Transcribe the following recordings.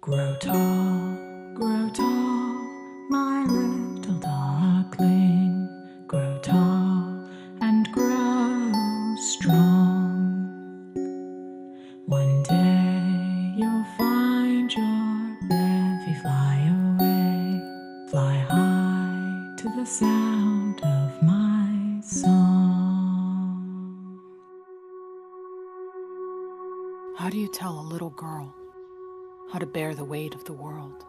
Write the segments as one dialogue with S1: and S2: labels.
S1: grow tall, my little duckling. Grow tall and grow strong. One day you'll find your bevy fly away, fly high to the sound of my song.
S2: How do you tell a little girl how to bear the weight of the world?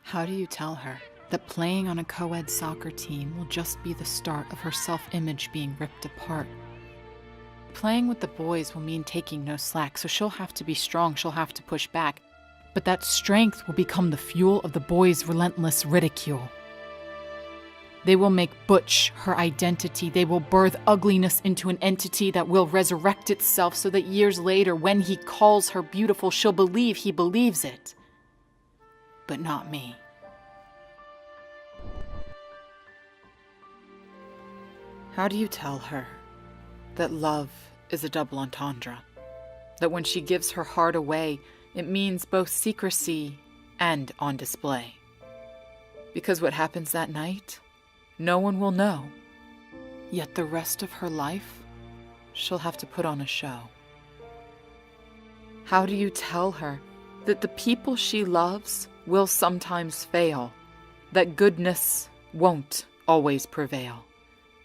S2: How do you tell her that playing on a co-ed soccer team will just be the start of her self-image being ripped apart? Playing with the boys will mean taking no slack, so she'll have to be strong, she'll have to push back. But that strength will become the fuel of the boys' relentless ridicule. They will make butch her identity. They will birth ugliness into an entity that will resurrect itself so that years later, when he calls her beautiful, she'll believe he believes it. But not me. How do you tell her that love is a double entendre? That when she gives her heart away, it means both secrecy and on display? Because what happens that night, no one will know. Yet the rest of her life, she'll have to put on a show. How do you tell her that the people she loves will sometimes fail, that goodness won't always prevail,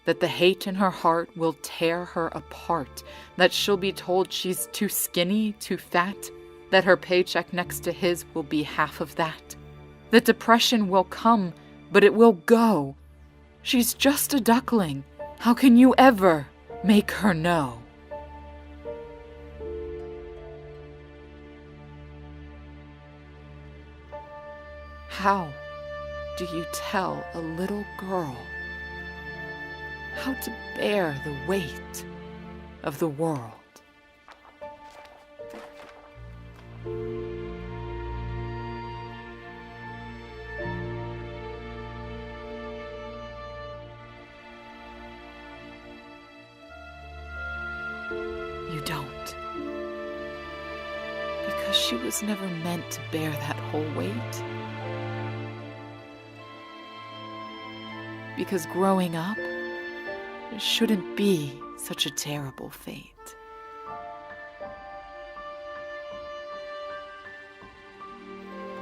S2: that the hate in her heart will tear her apart, that she'll be told she's too skinny, too fat, that her paycheck next to his will be half of that, that depression will come, but it will go. She's just a duckling. How can you ever make her know? How do you tell a little girl how to bear the weight of the world? You don't. Because she was never meant to bear that whole weight. Because growing up shouldn't be such a terrible fate.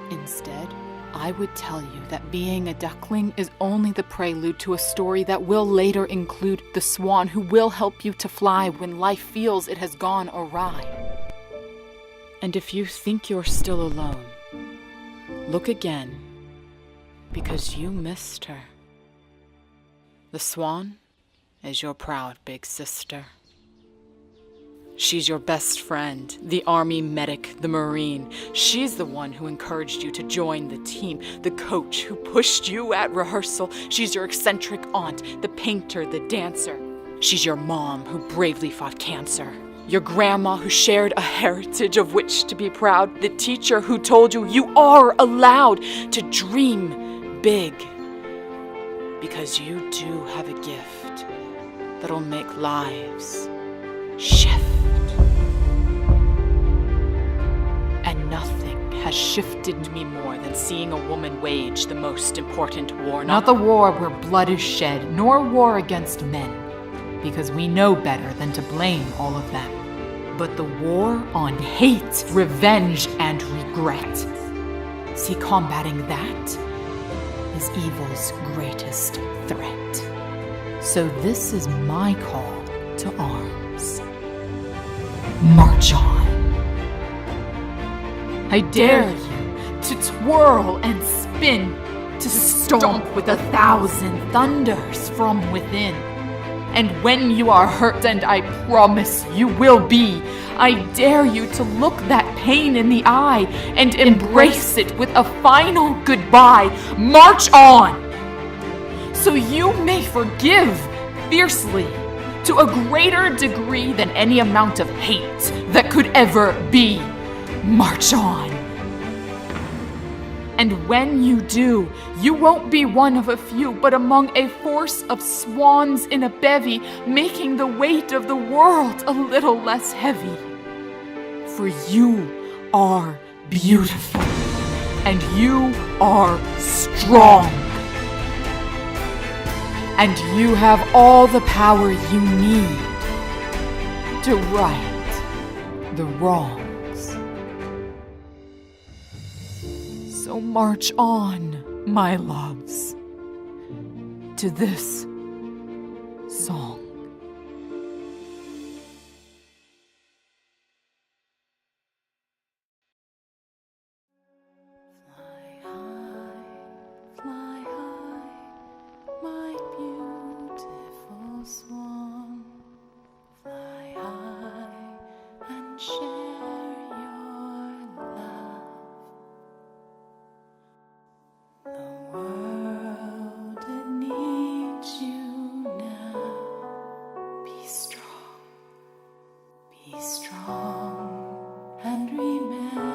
S2: Instead, I would tell you that being a duckling is only the prelude to a story that will later include the swan who will help you to fly when life feels it has gone awry. And if you think you're still alone, look again, because you missed her. The swan is your proud big sister. She's your best friend, the army medic, the Marine. She's the one who encouraged you to join the team, the coach who pushed you at rehearsal. She's your eccentric aunt, the painter, the dancer. She's your mom who bravely fought cancer. Your grandma who shared a heritage of which to be proud. The teacher who told you you are allowed to dream big. Because you do have a gift that'll make lives shift. And nothing has shifted me more than seeing a woman wage the most important war. Not the war where blood is shed, nor war against men, because we know better than to blame all of them. But the war on hate, revenge, and regret. See, combating that is evil's greatest threat. So this is my call to arms. March on. I dare you to twirl and spin, to stomp with 1,000 thunders from within. And when you are hurt, and I promise you will be, I dare you to look that pain in the eye and embrace it with a final goodbye. March on! So you may forgive fiercely, to a greater degree than any amount of hate that could ever be. March on. And when you do, you won't be one of a few, but among a force of swans in a bevy, making the weight of the world a little less heavy. For you are beautiful, and you are strong. And you have all the power you need to right the wrongs. So march on, my loves, to this song.
S1: Fly high, my beautiful swan. Fly high and share your love. The world, it needs you now. Be strong, and remember.